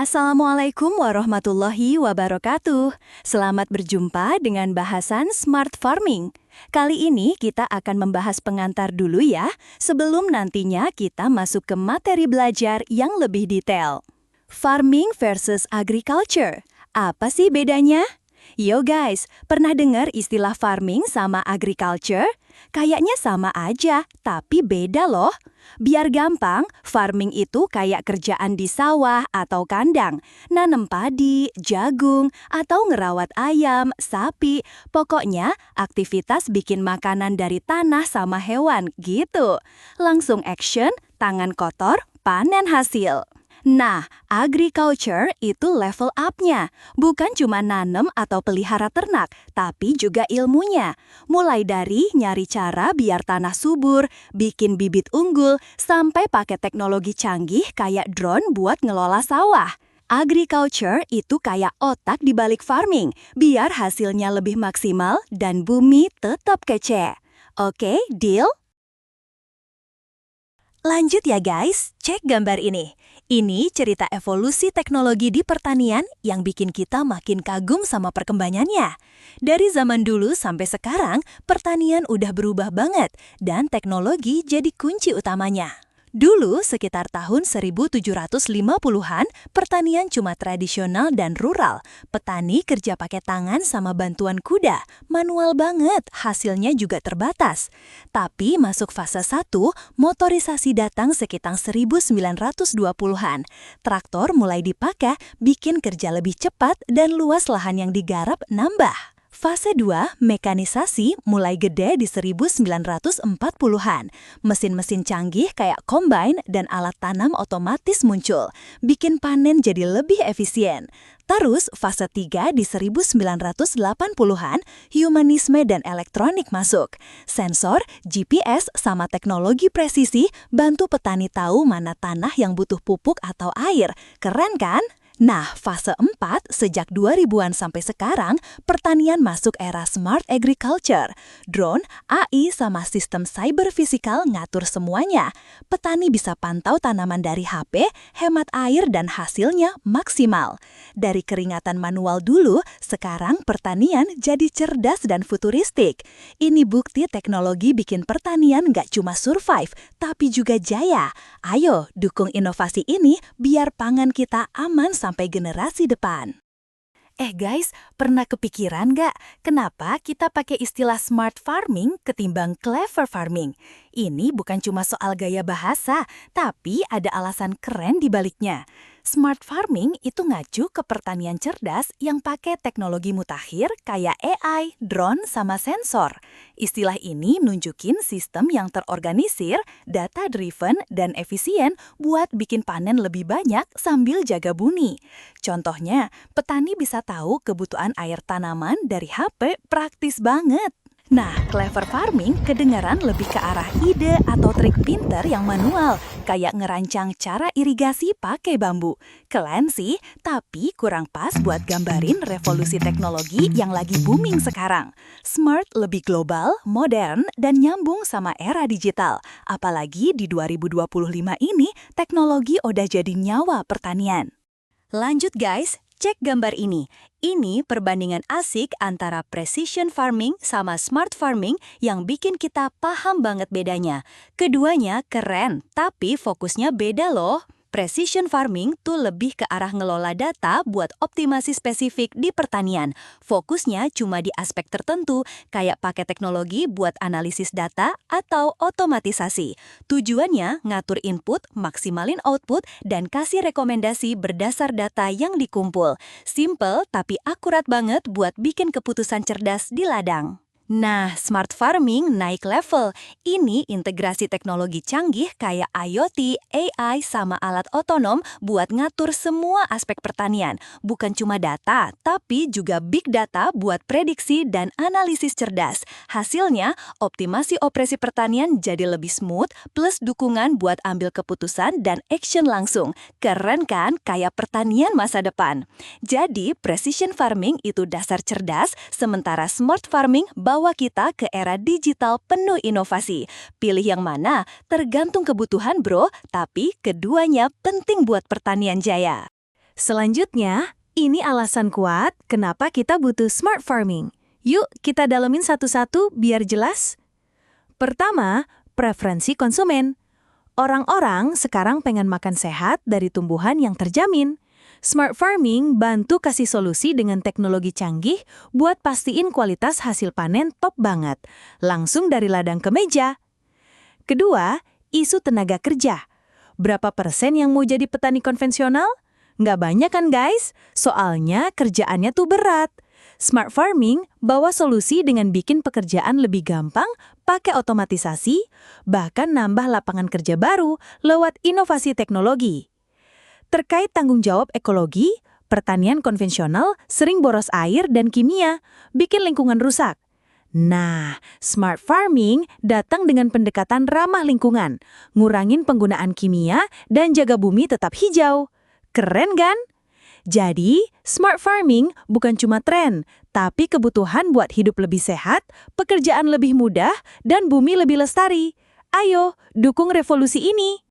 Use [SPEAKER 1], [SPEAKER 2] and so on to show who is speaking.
[SPEAKER 1] Assalamualaikum warahmatullahi wabarakatuh. Selamat berjumpa dengan bahasan Smart Farming. Kali ini kita akan membahas pengantar dulu ya, sebelum nantinya kita masuk ke materi belajar yang lebih detail. Farming versus agriculture. Apa sih bedanya? Yo guys, pernah dengar istilah farming sama agriculture? Kayaknya sama aja, tapi beda loh. Biar gampang, farming itu kayak kerjaan di sawah atau kandang, nanam padi, jagung, atau ngerawat ayam, sapi. Pokoknya, aktivitas bikin makanan dari tanah sama hewan, gitu. Langsung action, tangan kotor, panen hasil. Nah, agriculture itu level up-nya. Bukan cuma nanem atau pelihara ternak, tapi juga ilmunya. Mulai dari nyari cara biar tanah subur, bikin bibit unggul, sampai pakai teknologi canggih kayak drone buat ngelola sawah. Agriculture itu kayak otak di balik farming, biar hasilnya lebih maksimal dan bumi tetap kece. Oke, deal? Lanjut ya guys, cek gambar ini. Ini cerita evolusi teknologi di pertanian yang bikin kita makin kagum sama perkembangannya. Dari zaman dulu sampai sekarang, pertanian udah berubah banget dan teknologi jadi kunci utamanya. Dulu, sekitar tahun 1750-an, pertanian cuma tradisional dan rural. Petani kerja pakai tangan sama bantuan kuda, manual banget, hasilnya juga terbatas. Tapi masuk fase 1, motorisasi datang sekitar 1920-an. Traktor mulai dipakai, bikin kerja lebih cepat dan luas lahan yang digarap nambah. Fase 2, mekanisasi mulai gede di 1940-an. Mesin-mesin canggih kayak combine dan alat tanam otomatis muncul, bikin panen jadi lebih efisien. Terus, fase 3 di 1980-an, humanisme dan elektronik masuk. Sensor, GPS, sama teknologi presisi bantu petani tahu mana tanah yang butuh pupuk atau air. Keren kan? Nah, fase 4, sejak 2000-an sampai sekarang, pertanian masuk era smart agriculture. Drone, AI, sama sistem cyber fisikal ngatur semuanya. Petani bisa pantau tanaman dari HP, hemat air, dan hasilnya maksimal. Dari keringatan manual dulu, sekarang pertanian jadi cerdas dan futuristik. Ini bukti teknologi bikin pertanian nggak cuma survive, tapi juga jaya. Ayo, dukung inovasi ini biar pangan kita aman sampai generasi depan. Guys, pernah kepikiran nggak kenapa kita pakai istilah smart farming ketimbang clever farming? Ini bukan cuma soal gaya bahasa, tapi ada alasan keren di baliknya. Smart farming itu ngacu ke pertanian cerdas yang pakai teknologi mutakhir kayak AI, drone, sama sensor. Istilah ini nunjukin sistem yang terorganisir, data-driven, dan efisien buat bikin panen lebih banyak sambil jaga bumi. Contohnya, petani bisa tahu kebutuhan air tanaman dari HP praktis banget. Nah, clever farming kedengaran lebih ke arah ide atau trik pinter yang manual, kayak ngerancang cara irigasi pakai bambu. Keren sih, tapi kurang pas buat gambarin revolusi teknologi yang lagi booming sekarang. Smart lebih global, modern, dan nyambung sama era digital. Apalagi di 2025 ini, teknologi udah jadi nyawa pertanian. Lanjut guys, cek gambar ini. Ini perbandingan asik antara precision farming sama smart farming yang bikin kita paham banget bedanya. Keduanya keren, tapi fokusnya beda loh. Precision farming tuh lebih ke arah ngelola data buat optimasi spesifik di pertanian. Fokusnya cuma di aspek tertentu, kayak pakai teknologi buat analisis data atau otomatisasi. Tujuannya ngatur input, maksimalin output, dan kasih rekomendasi berdasar data yang dikumpul. Simple tapi akurat banget buat bikin keputusan cerdas di ladang. Nah, smart farming naik level. Ini integrasi teknologi canggih kayak IoT, AI, sama alat otonom buat ngatur semua aspek pertanian. Bukan cuma data, tapi juga big data buat prediksi dan analisis cerdas. Hasilnya, optimasi operasi pertanian jadi lebih smooth, plus dukungan buat ambil keputusan dan action langsung. Keren kan? Kayak pertanian masa depan. Jadi, precision farming itu dasar cerdas, sementara smart farming bawa kita ke era digital penuh inovasi. Pilih yang mana? Tergantung kebutuhan bro, tapi keduanya penting buat pertanian jaya.
[SPEAKER 2] Selanjutnya, ini alasan kuat kenapa kita butuh smart farming. Yuk, kita dalemin satu-satu biar jelas. Pertama, preferensi konsumen. Orang-orang sekarang pengen makan sehat dari tumbuhan yang terjamin. Smart farming bantu kasih solusi dengan teknologi canggih buat pastiin kualitas hasil panen top banget, langsung dari ladang ke meja. Kedua, isu tenaga kerja. Berapa persen yang mau jadi petani konvensional? Nggak banyak kan guys? Soalnya kerjaannya tuh berat. Smart farming bawa solusi dengan bikin pekerjaan lebih gampang, pakai otomatisasi, bahkan nambah lapangan kerja baru lewat inovasi teknologi. Terkait tanggung jawab ekologi, pertanian konvensional sering boros air dan kimia, bikin lingkungan rusak. Nah, smart farming datang dengan pendekatan ramah lingkungan, ngurangin penggunaan kimia dan jaga bumi tetap hijau. Keren kan? Jadi, smart farming bukan cuma tren, tapi kebutuhan buat hidup lebih sehat, pekerjaan lebih mudah, dan bumi lebih lestari. Ayo, dukung revolusi ini!